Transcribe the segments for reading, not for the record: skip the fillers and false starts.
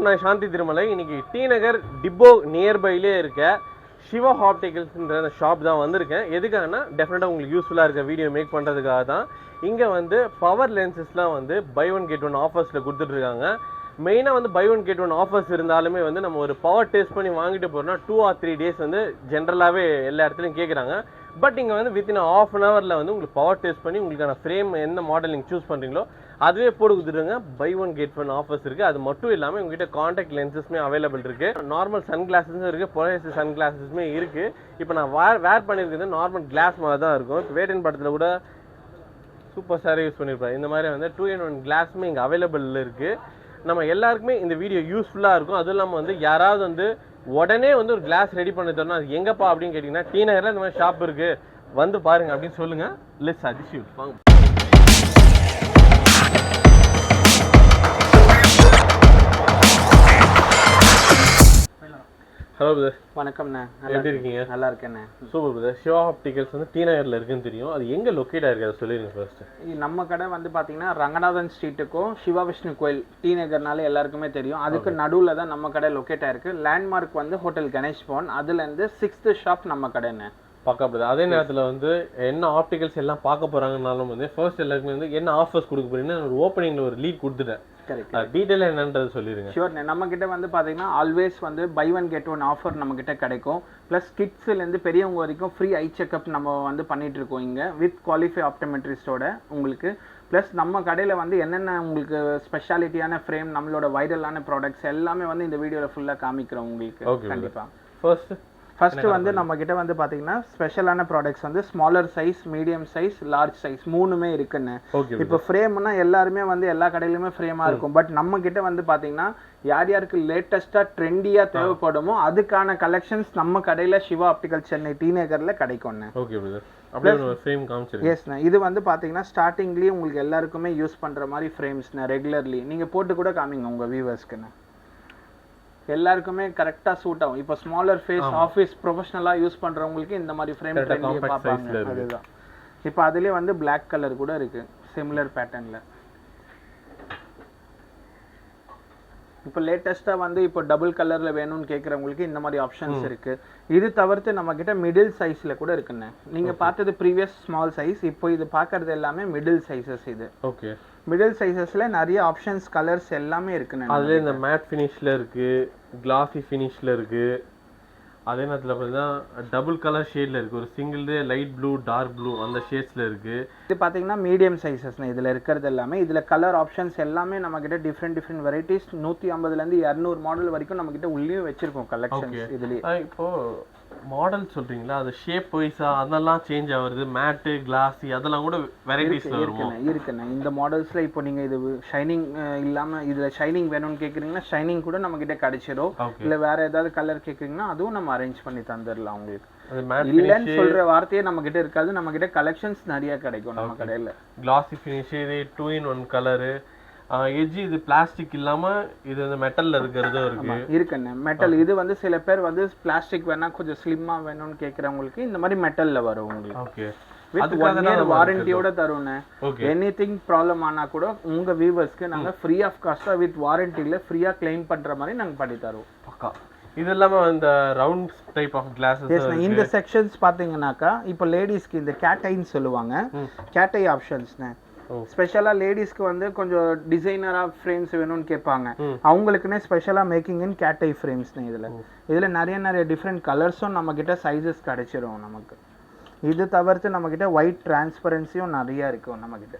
வணக்கம், நான் சாந்தி திருமலை. இன்னைக்கு டி நகர் டிப்போ நியர்பைலே இருக்க சிவா ஆப்டிகல்ஸ்ன்ற அந்த ஷாப் தான் வந்திருக்கேன். எதுக்காகனா டெஃபினட்டாக உங்களுக்கு யூஸ்ஃபுல்லாக இருக்க வீடியோ மேக் பண்ணுறதுக்காக தான். இங்கே வந்து பவர் லென்சஸ்லாம் வந்து பை ஒன் கெட் ஒன் ஆஃபர்ஸில் கொடுத்துட்ருக்காங்க. மெயினாக வந்து buy one get one offers இருந்தாலுமே வந்து நம்ம ஒரு பவர் டெஸ்ட் பண்ணி வாங்கிட்டு போகிறோம்னா 2 or 3 days வந்து ஜென்ரலாகவே எல்லா இடத்துலையும் கேட்குறாங்க. பட் இங்கே வந்து வித்தின் ½ an hour வந்து உங்களுக்கு பவர் டெஸ்ட் பண்ணி உங்களுக்கான ஃப்ரேம் என்ன மாடல் நீங்கள் சூஸ் பண்ணுறீங்களோ அதுவே போட்டு கொடுத்துருங்க. Buy one get one offers இருக்குது. அது மட்டும் இல்லாமல் உங்ககிட்ட காண்டாக்ட் லென்சஸ்மே அவைலபிள் இருக்குது. நார்மல் சன் கிளாஸஸும் இருக்குது, பொலைஸ் சன் கிளாஸஸுமே இருக்குது. இப்போ நான் வேர் பண்ணியிருக்கிறது நார்மல் கிளாஸ் மாதிரி தான் இருக்கும். இப்போ வேட்டன் படத்தில் கூட சூப்பர் ஸ்டாரே யூஸ் பண்ணியிருப்பாரு. இந்த மாதிரி வந்து 2-in-1 கிளாஸுமே இங்கே அவைலபிள் இருக்குது. நம்ம எல்லாருக்குமே இந்த வீடியோ யூஸ்ஃபுல்லாக இருக்கும். அதுவும் இல்லாமல் வந்து யாராவது வந்து உடனே வந்து ஒரு கிளாஸ் ரெடி பண்ணி தரணும், அது எங்கப்பா அப்படின்னு கேட்டிங்கன்னா டி நகரில் இந்த மாதிரி ஷாப் இருக்குது, வந்து பாருங்க அப்படின்னு சொல்லுங்கள். லெட்ஸ் சஜஸ்ட் வாங்க. Hello brother. வணக்கம்ண்ணே, எப்படி இருக்கீங்க? நல்லா இருக்கேண்ணே. Super brother. சிவா ஆப்டிகல்ஸ் வந்து டி நகரில் இருக்குன்னு தெரியும். அது எங்கே லொக்கேட் ஆயிருக்கு அதை சொல்லிடுங்க ஃபர்ஸ்ட். நம்ம கடை வந்து பார்த்தீங்கன்னா ரங்கநாதன் ஸ்ட்ரீட்டுக்கும் சிவா விஷ்ணு கோயில் டி நகர்னால எல்லாருக்குமே தெரியும். அதுக்கு நடுவில் தான் நம்ம கடை லொக்கேட் ஆயிருக்கு. லேண்ட்மார்க் வந்து ஹோட்டல் கணேஷ் பவன், அதுலேருந்து 6th ஷாப் நம்ம கடைண்ணே. பார்க்கப்படுது. அதே நேரத்தில் வந்து என்ன ஆப்டிகல்ஸ் எல்லாம் பார்க்க போகிறாங்கனாலும் வந்து ஃபர்ஸ்ட் எல்லாருக்குமே வந்து என்ன ஆஃபர்ஸ் கொடுக்க போறீங்கன்னா ஒரு ஓப்பனிங்கில் ஒரு லீட் கொடுத்துட்டேன். டீடைல் என்னன்றது சொல்லிடுங்க. ஷூர்ண்ணே. நம்ம கிட்ட வந்து பார்த்தீங்கன்னா ஆல்வேஸ் வந்து buy one get one offer நம்ம கிட்ட கிடைக்கும். ப்ளஸ் கிட்ஸ்லேருந்து பெரியவங்க வரைக்கும் ஃப்ரீ ஐ செக்அப் நம்ம வந்து பண்ணிட்டு இருக்கோம் இங்கே வித் குவாலிஃபை ஆப்டோமெட்ரிஸ்டோட உங்களுக்கு. ப்ளஸ் நம்ம கடையில் வந்து என்னென்ன உங்களுக்கு ஸ்பெஷாலிட்டியான ஃப்ரேம், நம்மளோட வைரலான ப்ராடக்ட்ஸ் எல்லாமே வந்து இந்த வீடியோவில் ஃபுல்லாக காமிக்கிறோம் உங்களுக்கு. கண்டிப்பாக. ஃபர்ஸ்ட் வந்து நம்ம கிட்ட வந்து பாத்தீங்கன்னா ஸ்பெஷலான ப்ராடக்ட்ஸ் வந்து smaller size, medium size, large size மூணுமே இருக்குன்னு. இப்போ ஃப்ரேம்னா எல்லாருமே வந்து எல்லா கடையிலுமே ஃப்ரேமா இருக்கும். பட் நம்ம கிட்ட வந்து பாத்தீங்கன்னா யார் யாருக்கு லேட்டஸ்டா ட்ரெண்டியா தேவைப்படுமோ அதுக்கான கலெக்ஷன்ஸ் நம்ம கடையில சிவா ஆப்டிகல் சென்னை டி நகர்ல கிடைக்கும். இது வந்து பாத்தீங்கன்னா ஸ்டார்டிங்லயே உங்களுக்கு எல்லாருக்குமே யூஸ் பண்ற மாதிரி ஃப்ரேம்ஸ் ரெகுலர்லி நீங்க போட்டு கூட காமிங்க உங்க வியூவர்ஸ்க்கு. எல்லாருக்குமே கரெக்டா சூட் ஆகும். இப்போ ஸ்மாலர் ஃபேஸ், ஆஃபீஸ் ப்ரொஃபஷனலா யூஸ் பண்றவங்களுக்கு இந்த மாதிரி ஃப்ரேம் ட்ரெண்டியா பார்ப்பாங்க. அதுதான். இப்போ அதுலயே வந்து Black கலர் கூட இருக்கு சிமிலர் பேட்டர்ன்ல. இப்போ லேட்டஸ்டா வந்து இப்போ டபுள் கலர்ல வேணும்னு கேக்குறவங்களுக்கு இந்த மாதிரி ஆப்ஷன்ஸ் இருக்கு. இது தவிர்த்து நம்ம கிட்ட மிடில் சைஸ்ல கூட இருக்குண்ணே. நீங்க பார்த்தது ப்ரீவியஸ் ஸ்மால் சைஸ், இப்போ இது பார்க்கறது எல்லாமே மிடில் சைஸஸ். இது ஓகே. மிடில் சைஸஸ்ல நிறைய ஆப்ஷன்ஸ், கலர்ஸ் எல்லாமே இருக்குண்ணே. அதுல இந்த மேட் ஃபினிஷ்ல இருக்கு, கிளாசி ஃபினிஷ்ல இருக்கு. அதே நேரத்தில் பார்த்தீங்கன்னா டபுள் கலர் ஷேட்ல இருக்கு. ஒரு single light blue, dark blue அந்த ஷேட்ஸ்ல இருக்கு. இது பார்த்தீங்கன்னா மீடியம் சைஸஸ் இதுல இருக்கிறது எல்லாமே. இதுல கலர் ஆப்ஷன்ஸ் எல்லாமே நம்ம கிட்ட டிஃப்ரெண்ட் வெரைட்டிஸ் 150ல இருந்து 200 மாடல் வரைக்கும் நம்ம கிட்ட உள்ளேயும் வச்சிருக்கோம் கலெக்ஷன்ஸ். இதுலயே இப்போ மாடல் சொல்றீங்களா, அது ஷேப் வைஸா அதெல்லாம் சேஞ்ச் ஆகுது. மேட்டு, கிளாசி அதெல்லாம் கூட வெரைட்டிஸ்ல இருக்குண்ணே. இந்த மாடல்ஸ்ல இப்போ நீங்க இது ஷைனிங் இல்லாம இதுல ஷைனிங் வேணும்னு கேக்குறீங்கன்னா ஷைனிங் கூட நம்ம கிட்ட கிடைச்சிடும். இல்ல வேற ஏதாவது கலர் கேக்குறீங்கன்னா அதுவும் நம்ம அரேஞ்ச் பண்ணி தந்துடலாம் உங்களுக்கு. இல்லன்னு சொல்ற வார்த்தையே நம்ம கிட்ட இருக்காது. நம்ம கிட்ட கலெக்ஷன்ஸ் நிறைய கிடைக்கும் நம்ம கடையில. கிளாசி ஃபினிஷ், 2-in-1 கலரு, எட்ஜ் இது பிளாஸ்டிக் இல்லாம இது வந்து மெட்டல்ல இருக்கிறதும் இருக்குண்ணே. மெட்டல் இது வந்து சில பேர் வந்து பிளாஸ்டிக் வேணா கொஞ்சம் ஸ்லிம்மா வேணும்னு கேக்குறவங்களுக்கு இந்த மாதிரி மெட்டல்ல வரும் உங்களுக்கு. ஓகே. வித் 1 year வாரண்டியோட தருவோண்ணே. எனிதிங் ப்ராப்ளம் ஆனா கூட உங்க வியூவர்ஸ்க்கு நாங்க ஃப்ரீ ஆஃப் காஸ்டா வித் வாரண்டில ஃப்ரீயா கிளைம் பண்ற மாதிரி நாங்க பண்ணி தருவோம். பக்கா. இது இல்லாம இந்த ரவுண்ட் டைப் ஆஃப் கிளாसेस இந்த செக்ஷன்ஸ் பாத்தீங்கன்னாக்கா இப்போ லேடிஸ்க்கு இந்த கேட் ஐன்னு சொல்லுவாங்க. கேட் ஐ ஆப்ஷன்ஸ்ண்ணே. ஸ்பெஷலா லேடிஸ்க்கு வந்து கொஞ்சம் டிசைனரா ஃப்ரேம்ஸ் வேணும்னு கேட்பாங்க. அவங்களுக்குன்னே ஸ்பெஷலா making in cat eye frames. இதுல நிறைய டிஃப்ரெண்ட் கலர்ஸும் நம்ம கிட்ட சைஸஸ் கிடைச்சிரும் நமக்கு. இது தவிர்த்து நம்ம கிட்ட ஒயிட் டிரான்ஸ்பரன்சியும் நிறைய இருக்கும் நம்ம கிட்ட.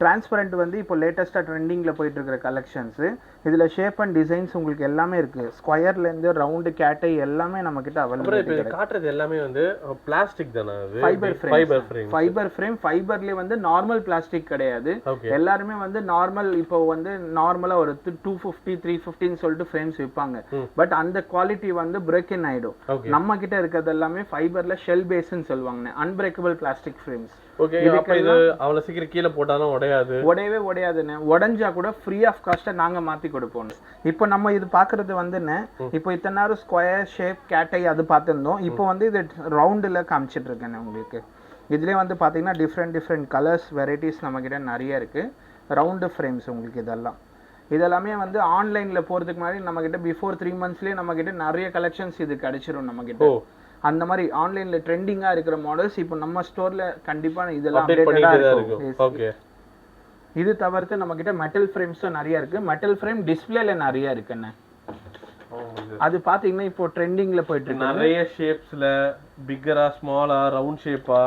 டிரான்ஸ்பரண்ட் வந்து இப்போ லேட்டஸ்டா ட்ரெண்டிங்ல போயிட்டு இருக்கிற கலெக்ஷன்ஸ். இதுல ஷேப் அண்ட் டிசைன்ஸ் உங்களுக்கு எல்லாமே இருக்கு. ஸ்கொயர்ல இருந்து ரவுண்ட், கேட்டை எல்லாமே நம்ம கிட்ட அவைலபிள் இருக்கு. காட்றது எல்லாமே வந்து பிளாஸ்டிக் தான, அது ஃபைபர் ஃப்ரேம். ஃபைபர்லயே வந்து நார்மல் பிளாஸ்டிக் கிடையாது. எல்லாரும் வந்து நார்மல் இப்போ வந்து நார்மலா ஒரு 250 350 சொல்லிட்டு ஃப்ரேம்ஸ் விப்பாங்க. பட் அந்த குவாலிட்டி வந்து பிரேக் இன் ஆயிடும். நம்ம கிட்ட இருக்கிறது எல்லாமே ஃபைபர்ல ஷெல் பேஸ்னு சொல்லுவாங்க, அன்பிரேக்கபிள் பிளாஸ்டிக் ஃப்ரேம்ஸ். ஓகே. அப்ப இது அவ்வளவு சீக்கிரம் கீழ போட்டாலும் உடையாதுன்னு. உடைஞ்சா கூட ஃப்ரீ ஆஃப் காஸ்டா நாங்க மாத்தி கொடுப்போம். இப்போ நம்ம இது பாக்குறது வந்துன்னு இப்போ இத்தனை நேரம் ஸ்கொயர் ஷேப், கேட்டை அது பார்த்திருந்தோம். இப்போ வந்து இது ரவுண்ட்ல காமிச்சிட்டு இருக்கேன் உங்களுக்கு. இதுலயே வந்து பாத்தீங்கன்னா டிஃப்ரெண்ட் கலர்ஸ், வெரைட்டிஸ் நம்ம கிட்ட நிறைய இருக்கு. ரவுண்ட் ஃப்ரேம்ஸ் உங்களுக்கு இதெல்லாம். இதெல்லாமே வந்து ஆன்லைன்ல போறதுக்கு முன்னாடி நம்ம கிட்ட பிஃபோர் 3 monthsலயே நம்ம கிட்ட நிறைய கலெக்ஷன்ஸ் இது கிடைச்சிரும் நம்ம கிட்ட. அந்த மாதிரி ஆன்லைன்ல ட்ரெண்டிங்கா இருக்கிற மாடல்ஸ் இப்போ நம்ம ஸ்டோர்ல கண்டிப்பா இதெல்லாம் அப்டேட்டடா இருக்கும். ஓகே. இது தவிர்த்து நம்ம கிட்ட மெட்டல் ஃப்ரேம்ஸும் நிறைய இருக்கு. மெட்டல் ஃப்ரேம் டிஸ்ப்ளேல நிறைய இருக்குண்ணே. அது பாத்தீங்கன்னா இப்போ ட்ரெண்டிங்ல போயிட்டு இருக்கு. நிறைய ஷேப்ஸ்ல பிக்கரா ஸ்மாலா ரவுண்ட் ஷேப்பா.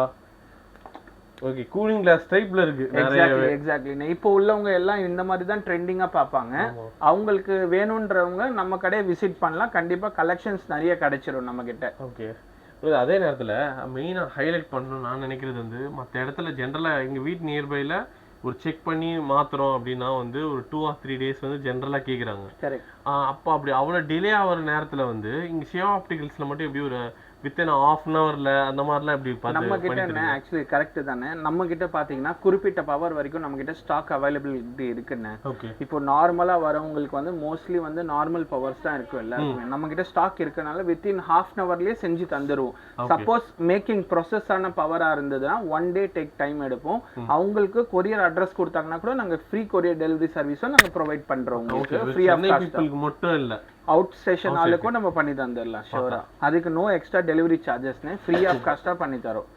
ஓகே. கூலிங் கிளாஸ் டைப்ல இருக்கு நிறைய. எக்ஸாக்ட்லி. இப்போ உள்ளவங்க எல்லாம் இந்த மாதிரி தான் ட்ரெண்டிங்கா பாப்பாங்க. அவங்களுக்கு வேணும்ன்றவங்க நம்ம கடையை விசிட் பண்ணலாம். கண்டிப்பா கலெக்ஷன்ஸ் நிறைய கிடைச்சிரும் நம்ம கிட்ட. ஓகே. அதே நேரத்துல மெயினா ஹைலைட் பண்ணணும் நான் நினைக்கிறது வந்து மற்ற இடத்துல ஜென்ரலா எங்க வீட்டு நியர்பைல ஒரு செக் பண்ணி மாத்துறோம் அப்படின்னா வந்து ஒரு 2 or 3 days வந்து ஜென்ரலா கேக்குறாங்க. அப்ப அப்படி அவ்வளவு டிலே ஆகிற நேரத்துல வந்து இங்க சிவா ஆப்டிகல்ஸ்ல மட்டும் எப்படி ஒரு வித்தின் half an hourல அந்த மாதிரிலாம் எப்படி நம்ம கிட்ட என்ன ஆக்சுவலி கரெக்ட் தானே. நம்ம கிட்ட பாத்தீங்கன்னா குறிப்பிட்ட பவர் வரைக்கும் நம்ம கிட்ட ஸ்டாக் அவைலபிலிட்டி இருக்குன்னு. இப்போ நார்மலா வரவங்களுக்கு வந்து மோஸ்ட்லி வந்து நார்மல் பவர்ஸ் தான் இருக்கும் எல்லாருக்குமே. நம்ம கிட்ட ஸ்டாக் இருக்கனால வித்தின் half an hourலயே செஞ்சு தந்துருவோம். சப்போஸ் மேக்கிங் ப்ராசஸ் ஆன பவரா இருந்ததுன்னா 1 day டேக் டைம் எடுப்போம். அவங்களுக்கு கொரியர் அட்ரஸ் கொடுத்தாங்கன்னா கூட நாங்க ஃப்ரீ கொரியர் டெலிவரி சர்வீஸும் நாங்க ப்ரொவைட் பண்றோம். உங்களுக்கு ஃப்ரீ ஆஃப் காஸ்ட் மட்டும் இல்ல, அவுட் ஸ்டேஷன் ஆளுக்கும் நம்ம பண்ணி தந்துடலாம் ஷோரா. அதுக்கு நோ எக்ஸ்ட்ரா டெலிவரி சார்ஜஸ்னு ஃப்ரீ ஆஃப் காஸ்டா பண்ணி தரோம்.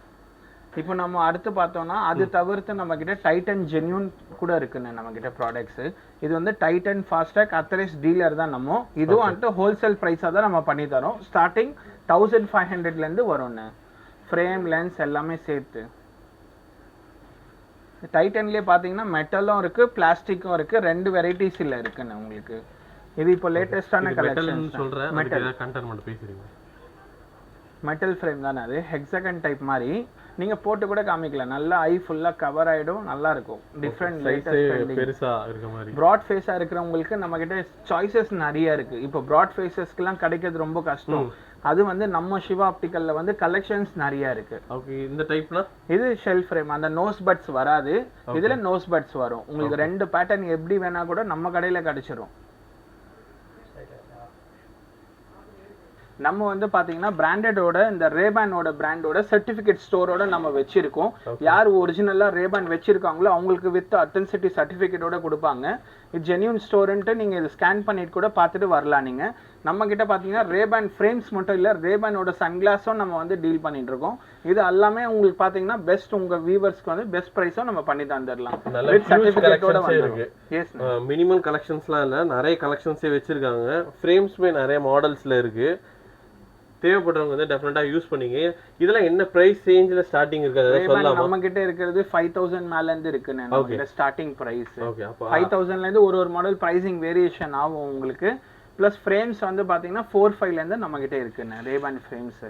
இப்போ நம்ம அடுத்து பார்த்தோம்னா அது தவிர்த்து நம்ம கிட்ட டைட்டன் ஜென்யூன் கூட இருக்குன்னு நம்ம கிட்ட ப்ராடக்ட்ஸ். இது வந்து டைட்டன் ஃபாஸ்ட்ராக் அத்தரைஸ் டீலர் தான் நம்ம. இதுவும் வந்துட்டு ஹோல்சேல் பிரைஸா தான் நம்ம பண்ணி தரோம். ஸ்டார்டிங் 1500ல இருந்து வரும்னு. ஃப்ரேம் லென்ஸ் எல்லாமே சேர்த்து. டைட்டன்லயே பாத்தீங்கன்னா மெட்டலும் இருக்கு பிளாஸ்டிக்கும் இருக்கு. 2 வெரைட்டிஸ்ல இருக்குன்னு உங்களுக்கு. இது இப்போ லேட்டஸ்டான கலெக்ஷன் சொல்றேன். மெட்டல் கண்டென்ட் மட்டும் பேசுறீங்க. மெட்டல் ஃப்ரேம் தானே அது. ஹெக்ஸாகன் டைப் மாதிரி நீங்க போட்டு கூட காமிக்கலாம். நல்லா ஐ ஃபுல்லா கவர் ஆயிடும். நல்லா இருக்கும். டிஃபரண்ட் லேட்டஸ்ட் பெருசா இருக்க மாதிரி பிராட் ஃபேஸா இருக்கிறவங்களுக்கு நம்ம கிட்ட சாய்ஸஸ் நிறைய இருக்கு. இப்போ பிராட் ஃபேஸஸ்க்குலாம் கிடைக்கிறது ரொம்ப கஷ்டம். அது வந்து நம்ம சிவா ஆப்டிகல்ல வந்து கலெக்ஷன்ஸ் நிறைய இருக்கு. ஓகே. இந்த டைப்னா இது ஷெல் ஃப்ரேம். அந்த நோஸ் பட்ஸ் வராது. இதுல நோஸ் பட்ஸ் வரும். உங்களுக்கு 2 பேட்டர்ன் எப்படி வேணா கூட நம்ம கடையில கிடைச்சிரும். நம்ம வந்து பாத்தீங்கன்னா பிராண்டடோட இந்த ரேபானோட பிராண்டோட சர்டிபிகேட் ஸ்டோரோட நம்ம வச்சிருக்கோம். யார் ஒரிஜினலா ரேபான் வச்சிருக்காங்களோ அவங்களுக்கு வித் அத்தென்டிசிட்டி சர்டிபிகேட்டோட கொடுப்பாங்க. இது ஜென்யூன் ஸ்டோர்ன்ட்டு நீங்க இதை ஸ்கேன் பண்ணிட்டு கூட பார்த்துட்டு வரலாம். நீங்க நம்ம கிட்ட பாத்தீங்கன்னா ரேபான் ஃப்ரேம்ஸ் மட்டும் இல்ல, ரேபானோட சன்கிளாஸும் நம்ம வந்து டீல் பண்ணிட்டு இருக்கோம். இது எல்லாமே உங்களுக்கு பாத்தீங்கன்னா பெஸ்ட் உங்க வியூவர்ஸ்க்கு வந்து பெஸ்ட் பிரைஸும் நம்ம பண்ணி தந்துடலாம். வித் சர்டிபிகேட்டோட வந்து எஸ் மினிமம் கலெக்ஷன்ஸ்லாம் இல்ல, நிறைய கலெக்ஷன்ஸே வச்சிருக்காங்க. ஃப்ரேம்ஸ்மே நிறைய மாடல்ஸ்ல இருக்கு. தேவைப்படுறவங்க வந்து டெஃபினட்டா யூஸ் பண்ணீங்க. இதெல்லாம் என்ன பிரைஸ் ரேஞ்சில ஸ்டார்டிங் இருக்கு அத சொல்லலாமா? நம்ம கிட்ட இருக்குது 5000 மேல இருந்து இருக்கு. நம்ம கிட்ட ஸ்டார்டிங் பிரைஸ் 5000ல இருந்து ஒரு மாடல் பிரைசிங் வேரியேஷன் ஆகும் உங்களுக்கு. பிளஸ் ஃப்ரேம்ஸ் வந்து பாத்தீங்கன்னா 45ல இருந்து நம்ம கிட்ட இருக்குன்னு ரேபான் ஃப்ரேம்ஸ்.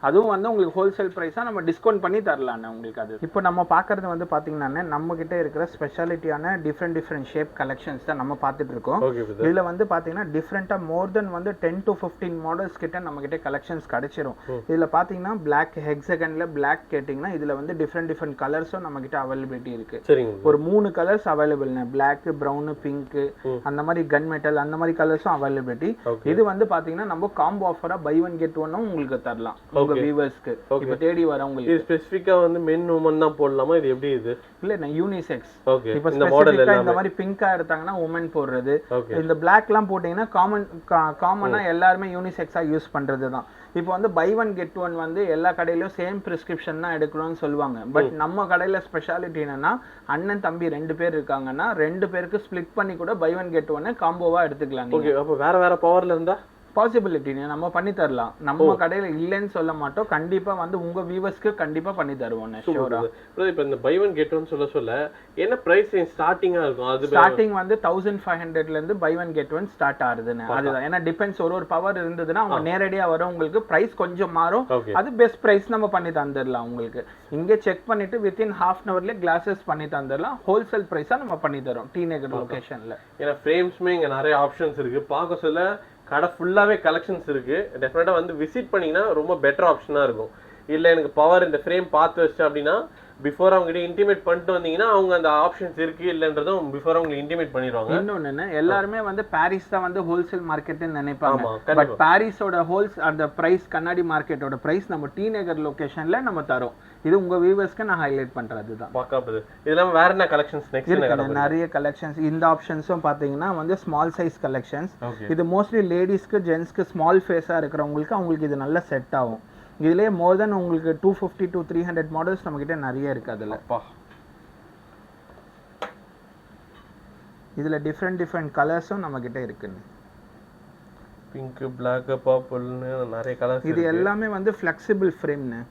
அதுவும் வந்து உங்களுக்கு ஹோல்சேல் பிரைஸா நம்ம டிஸ்கவுண்ட் பண்ணி தரலாம் உங்களுக்கு. அது இப்போ நம்ம பாக்குறது வந்து பாத்தீங்கன்னா நம்ம கிட்ட இருக்கிற ஸ்பெஷாலிட்டியான டிஃப்ரெண்ட் ஷேப் கலெக்ஷன்ஸ் தான் நம்ம பார்த்துட்டு இருக்கோம். இதுல வந்து பாத்தீங்கன்னா டிஃப்ரெண்டா மோர் தென் வந்து 10 to 15 மாடல்ஸ் கிட்ட நம்ம கிட்ட கலெக்ஷன்ஸ் கிடைச்சிரும். இதுல பாத்தீங்கன்னா பிளாக் ஹெக்ஸாகன்ல பிளாக் கேட்டிங்கன்னா இதுல வந்து டிஃப்ரெண்ட் கலர்ஸும் நம்ம கிட்ட அவைலபிலிட்டி இருக்கு. ஒரு 3 கலர்ஸ் அவைலபிள்னா பிளாக், பிரவுன், பிங்க் அந்த மாதிரி கன் மெட்டல் அந்த மாதிரி கலர்ஸும் அவைலபிலிட்டி. இது வந்து பாத்தீங்கன்னா நம்ம காம்போ ஆஃபரா பை 1 get 1 உங்களுக்கு தரலாம். வியூவர்ஸ்க்கு இப்ப தேடி வரவங்களுக்கு. இது ஸ்பெசிஃபிக்கா வந்து men women தான் போடலாமா? இது எப்படி? இது இல்ல நான் யூனிசெக்ஸ். ஓகே. இப்ப இந்த மாடல் எல்லாம் இந்த மாதிரி பிங்கா எடுத்தாங்கன்னா women போடுறது. இந்த பிளாக்லாம் போட்டீங்கன்னா காமனா எல்லாரும் யூனிசெக்ஸா யூஸ் பண்றது தான். இப்போ வந்து பை 1 get 1 வந்து எல்லா கடையிலயும் சேம் பிரிஸ்கிரிப்ஷன் தான் எடுக்கணும்னு சொல்லுவாங்க. பட் நம்ம கடையில ஸ்பெஷாலிட்டி என்னன்னா அண்ணன் தம்பி 2 பேர் இருக்காங்கன்னா 2 பேருக்கு ஸ்ப்ளிட் பண்ணி கூட பை 1 get 1 காம்போவா எடுத்துக்கலாம். ஓகே. அப்ப வேற பவர்ல இருந்தா பாசிபிலிட்டி நம்ம பண்ணி தரலாம். நம்ம கடையில இல்லன்னு சொல்ல மாட்டோம். கண்டிப்பா வந்து உங்க வியூவர்ஸ்க்கு கண்டிப்பா பண்ணி தருவோம். இப்போ இந்த பை 1 get 1 சொல்ல என்ன பிரைஸ் ஸ்டார்டிங்கா இருக்கும்? அது ஸ்டார்டிங் வந்து 1500ல இருந்து பை 1 get 1 ஸ்டார்ட் ஆகுதுன்னு. அதுதான். ஏன்னா டிபெண்ட்ஸ் ஒரு பவர் இருந்ததுன்னா அவங்க நேரடியா வரும். உங்களுக்கு பிரைஸ் கொஞ்சம் மாறும். அது பெஸ்ட் பிரைஸ் நம்ம பண்ணி தந்துடலாம் உங்களுக்கு. இங்க செக் பண்ணிட்டு வித்தின் half an hourல கிளாஸஸ் பண்ணி தந்துடலாம். ஹோல்சேல் பிரைஸா நம்ம பண்ணி தரோம் டி நகர் லொகேஷன்ல. ஏன்னா ஃப்ரேம்ஸ்மே இங்க நிறைய ஆப்ஷன்ஸ் இருக்கு. பார்க்க சொல்ல கடை ஃபுல்லாவே கலெக்ஷன்ஸ் இருக்கு. டெஃபினட்டா வந்து விசிட் பண்ணீங்கன்னா ரொம்ப பெட்டர் ஆப்ஷனா இருக்கும். இல்ல எனக்கு பவர் இந்த ஃப்ரேம் பார்த்து வச்சு அப்படின்னா பிஃபோர் அவங்க கிட்ட இன்டிமேட் பண்ணிட்டு வந்தீங்கன்னா அவங்க அந்த ஆப்ஷன்ஸ் இருக்கு இல்லன்றதும் பிஃபோர் அவங்க இன்டிமேட் பண்ணிடுவாங்க. இன்னொன்னு எல்லாருமே வந்து பாரிஸ் தான் வந்து ஹோல்சேல் மார்க்கெட்னு நினைப்பாங்க. ஆமா, பட் கண்டிப்பா. பாரிஸோட அந்த பிரைஸ் கண்ணாடி மார்க்கெட்டோட பிரைஸ் நம்ம டி நகர் லொகேஷன்ல நம்ம தரோம். இது உங்க வியூவர்ஸ்க்கு நான் ஹைலைட் பண்றது தான். பார்க்கப்படுது. இதெல்லாம் வேற என்ன கலெக்ஷன்ஸ் நெக்ஸ்ட் என்ன? நிறைய கலெக்ஷன்ஸ். இந்த ஆப்ஷன்ஸும் பாத்தீங்கன்னா வந்து ஸ்மால் சைஸ் கலெக்ஷன்ஸ். Okay. இது மோஸ்ட்லி லேடிஸ்க்கு ஜென்ஸ்க்கு ஸ்மால் ஃபேஸா இருக்கிறவங்களுக்கு அவங்களுக்கு இது நல்ல செட் ஆகும். இதுலயே மோர் தென் உங்களுக்கு 250 to 300 மாடல்ஸ் நம்ம கிட்ட நிறைய இருக்கு. அதுல இதுல டிஃப்ரெண்ட் கலர்ஸும் நம்ம கிட்ட இருக்குன்னு. பிங்க், பிளாக், பர்பிள்னு நிறைய கலர்ஸ். இது எல்லாமே வந்து ஃபிளெக்சிபிள் ஃப்ரேம்னு.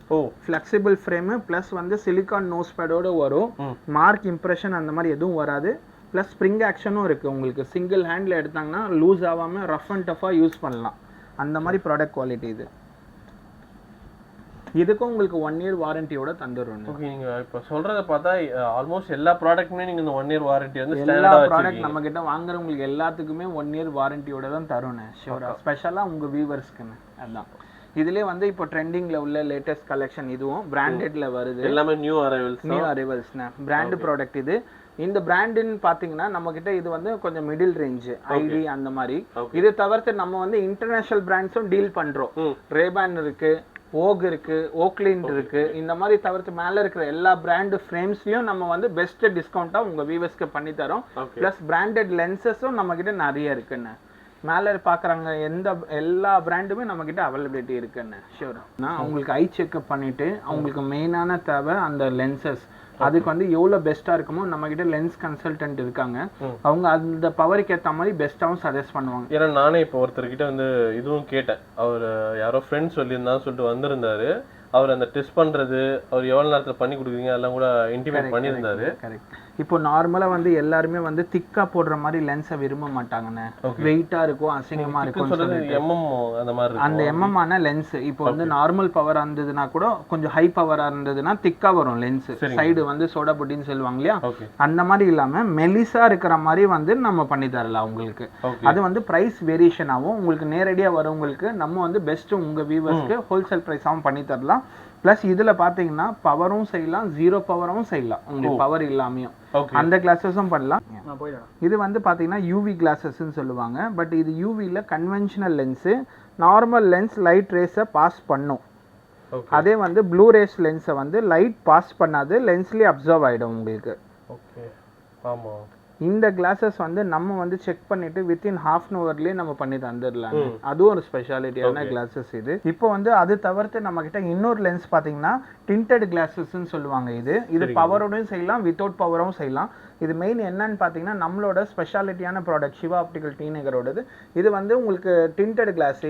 ஃபிளெக்சிபிள் ஃப்ரேம் பிளஸ் வந்து சிலிகான் நோஸ் பேடோட வரும். மார்க் இம்ப்ரெஷன் அந்த மாதிரி எதுவும் வராது. பிளஸ் ஸ்ப்ரிங் ஆக்ஷனும் இருக்கு. உங்களுக்கு சிங்கிள் ஹேண்ட்ல எடுத்தாங்கன்னா லூஸ் ஆகாம ரஃப் அண்ட் டஃபா யூஸ் பண்ணலாம். அந்த மாதிரி ப்ராடக்ட் குவாலிட்டி இது. இதுக்கும் உங்களுக்கு 1 year வாரண்டியோட தந்துறோம். ஓகே, நீங்க இப்ப சொல்றத பார்த்தா ஆல்மோஸ்ட் எல்லா ப்ராடக்ட்டுமே நீங்க இந்த 1 year வாரண்டி வந்து எல்லா ஸ்டாண்டர்டா ப்ராடக்ட் நம்ம கிட்ட வாங்குறவங்களுக்கு எல்லாத்துக்குமே 1 year வாரண்டியோட தான் தரோம். ஷூரா ஸ்பெஷலா உங்க வியூவர்ஸ்க்குன்னு. அதான் இதுலயே வந்து இப்போ ட்ரெண்டிங்ல உள்ள லேட்டஸ்ட் கலெக்ஷன். இதுவும் பிராண்டட்ல வருது. எல்லாமே நியூ அரைவல்ஸ்னா பிராண்ட் ப்ராடக்ட் இது. இந்த பிராண்டுன்னு பாத்தீங்கன்னா நம்ம கிட்ட இது வந்து கொஞ்சம் மிடில் ரேஞ்ச் ஐடி அந்த மாதிரி. இது தவிர்த்து நம்ம வந்து இன்டர்நேஷனல் பிராண்ட்ஸும் டீல் பண்றோம். ரேபான் இருக்கு, ஓக் இருக்கு, ஓக்லின் இருக்கு. இந்த மாதிரி தவிர்த்து மேல இருக்கிற எல்லா பிராண்ட் ஃப்ரேம்ஸ்லயும் நம்ம வந்து பெஸ்ட் டிஸ்கவுண்டா உங்க வியூவர்ஸ்க்கு பண்ணி தரோம். பிளஸ் பிராண்டட் லென்சஸும் நம்ம கிட்ட நிறைய இருக்குன்னு. மேல பாக்குறாங்க எல்லா பிராண்டுமே நம்ம கிட்ட அவைலபிலிட்டி இருக்குன்னு. ஷூர். அவங்களுக்கு ஐ செக்அப் பண்ணிட்டு அவங்களுக்கு மெயினான தேவை அந்த லென்சஸ். அதுக்கு வந்து எவ்வளவு பெஸ்டா இருக்குமோ நம்ம கிட்ட லென்ஸ் கன்சல்டன்ட் இருக்காங்க. அவங்க அந்த பவருக்கு ஏத்த மாதிரி பெஸ்டாவும் சஜஸ்ட் பண்ணுவாங்க. ஏன்னா நானே இப்போ ஒருத்தர்கிட்ட வந்து இதுவும் கேட்டேன். அவர் யாரோ ஃப்ரெண்ட் சொல்லியிருந்தான்னு சொல்லிட்டு வந்திருந்தாரு. அவர் அந்த டெஸ்ட் பண்றது அவர் எவ்வளவு நேரத்துல பண்ணி கொடுக்குறீங்க அதெல்லாம் கூட இன்டிமேட் பண்ணியிருந்தாரு. இப்போ நார்மலா வந்து எல்லாருமே வந்து திக்கா போடுற மாதிரி லென்ஸை விரும்ப மாட்டாங்கன்னு. வெயிட்டா இருக்கும், அசிங்கமா இருக்கும். அந்த எம்எம் ஆன லென்ஸ் இப்போ வந்து நார்மல் பவர் இருந்ததுன்னா கூட கொஞ்சம் ஹை பவரா இருந்ததுன்னா திக்கா வரும் லென்ஸ். சைடு வந்து சோடா புட்டின்னு சொல்லுவாங்க இல்லையா, அந்த மாதிரி இல்லாம மெலிசா இருக்கிற மாதிரி வந்து நம்ம பண்ணி தரலாம் உங்களுக்கு. அது வந்து பிரைஸ் வேரியேஷன் ஆகும். உங்களுக்கு நேரடியா வரவங்களுக்கு நம்ம வந்து பெஸ்ட் உங்க வியூவர்ஸ்க்கு ஹோல்சேல் பிரைஸாவும் பண்ணி தரலாம். பிளஸ் இதுல பாத்தீங்கன்னா பவரும் செய்யலாம், 0 பவரும் செய்யலாம். உங்களுக்கு பவர் இல்லாமையும் அந்த கிளாஸஸும் பண்ணலாம். இது வந்து பாத்தீங்கன்னா யூவி கிளாஸஸ்ன்னு சொல்லுவாங்க. பட் இது யூவில conventional lens. Normal lens light ரேஸை பாஸ் பண்ணும். அதே வந்து ப்ளூ ரேஸ் லென்ஸை வந்து லைட் பாஸ் பண்ணாது, லென்ஸ்லயே அப்சர்வ் ஆயிடும் உங்களுக்கு. இந்த கிளாஸஸ் வந்து நம்ம வந்து செக் பண்ணிட்டு வித்தின் ½ an hourலயே நம்ம பண்ணி தந்துடலாம். அதுவும் ஒரு ஸ்பெஷாலிட்டியான கிளாஸஸ் இது. இப்போ வந்து அது தவிர்த்து நம்ம கிட்ட இன்னொரு லென்ஸ் பாத்தீங்கன்னா டிண்டட் கிளாஸஸ்ன்னு சொல்லுவாங்க. இது பவரோடையும் செய்யலாம், வித்தவுட் பவரும் செய்யலாம். இது மெயின் என்னன்னு பாத்தீங்கன்னா நம்மளோட ஸ்பெஷாலிட்டியான ப்ராடக்ட் சிவா ஆப்டிகல் டி நகரோடது. இது வந்து உங்களுக்கு டிண்டட் கிளாஸ்.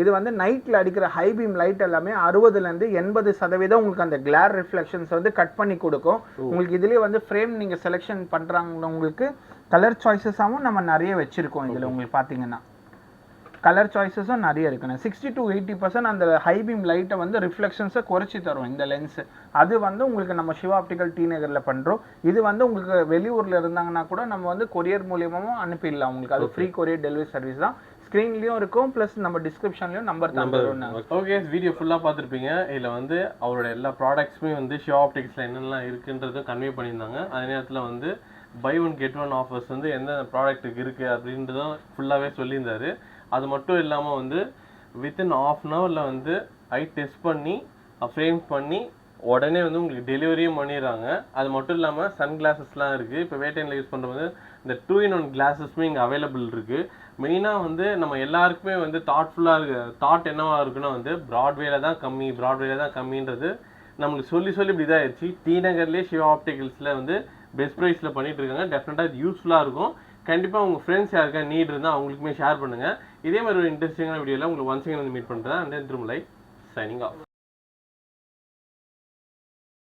இது வந்து நைட்ல அடிக்கிற ஹை பீம் லைட் எல்லாமே 60% to 80% உங்களுக்கு அந்த கிளார் ரிஃப்ளெக்ஷன்ஸ் வந்து கட் பண்ணி கொடுக்கும். உங்களுக்கு இதுலயே வந்து ஃப்ரேம் நீங்க செலக்ஷன் பண்றாங்க. உங்களுக்கு கலர் சாய்ஸஸாவும் நம்ம நிறைய வச்சிருக்கோம். இதுல உங்களுக்கு பாத்தீங்கன்னா கலர் சாய்ஸஸும் நிறைய இருக்குண்ணே. 60 to 80% அந்த ஹை பீம் லைட்டை வந்து ரிஃப்ளெக்ஷன்ஸை குறைச்சி தரும் இந்த லென்ஸ். அது வந்து உங்களுக்கு நம்ம சிவா ஆப்டிகல் டி நகர்ல பண்றோம். இது வந்து உங்களுக்கு வெளியூர்ல இருந்தாங்கன்னா கூட நம்ம வந்து கொரியர் மூலியமாவும் அனுப்பிடலாம் உங்களுக்கு. அது ஃப்ரீ கொரியர் டெலிவரி சர்வீஸ் தான். ஸ்கிரீன்லயும் இருக்கும், பிளஸ் நம்ம டிஸ்கிரிப்ஷன்லயும் நம்பர் தந்துறோம். ஓகே, வீடியோ ஃபுல்லா பார்த்துருப்பீங்க. இதுல வந்து அவரோட எல்லா ப்ராடக்ட்ஸுமே வந்து சிவா ஆப்டிக்ஸ்ல என்னெல்லாம் இருக்குன்றதும் கன்வே பண்ணியிருந்தாங்க. அதே நேரத்தில் வந்து பை 1 get 1 ஆஃபர்ஸ் வந்து எந்த ப்ராடக்ட்டுக்கு இருக்கு அப்படின்றதும் ஃபுல்லாவே சொல்லியிருந்தாரு. அது மட்டும் இல்லாமல் வந்து வித்தின் ½ an hourல வந்து ஐ டெஸ்ட் பண்ணி ஃப்ரேம்ஸ் பண்ணி உடனே வந்து உங்களுக்கு டெலிவரியும் பண்ணிடுறாங்க. அது மட்டும் இல்லாமல் சன் கிளாஸஸ்லாம் இருக்குது. இப்போ வேட்டைனில் யூஸ் பண்ணுறது இந்த 2-in-1 கிளாஸஸ்மே இங்கே அவைலபிள் இருக்குது. மெயினாக வந்து நம்ம எல்லாருக்குமே வந்து தாட் என்னவா இருக்குன்னா வந்து ப்ராட்வேல தான் கம்மின்றது நம்மளுக்கு சொல்லி இப்படி தான் ஆயிடுச்சு. டி நகர்லேயே சிவா ஆப்டிகல்ஸில் வந்து பெஸ்ட் ப்ரைஸில் பண்ணிட்டு இருக்காங்க. டெஃபினட்டாக இது யூஸ்ஃபுல்லாக இருக்கும். கண்டிப்பாக உங்கள் ஃப்ரெண்ட்ஸ் யாருக்கா நீட் இருந்தால் அவங்களுக்குமே ஷேர் பண்ணுங்கள். இதே மாதிரி ஒரு இன்ட்ரெஸ்டிங்கான வீடியோவில் உங்களுக்கு ஒன்ஸ் அகைன் வந்து மீட் பண்ணுறேன். அண்ட் தென் திரும்ப லைக் சைனிங் ஆஃப்.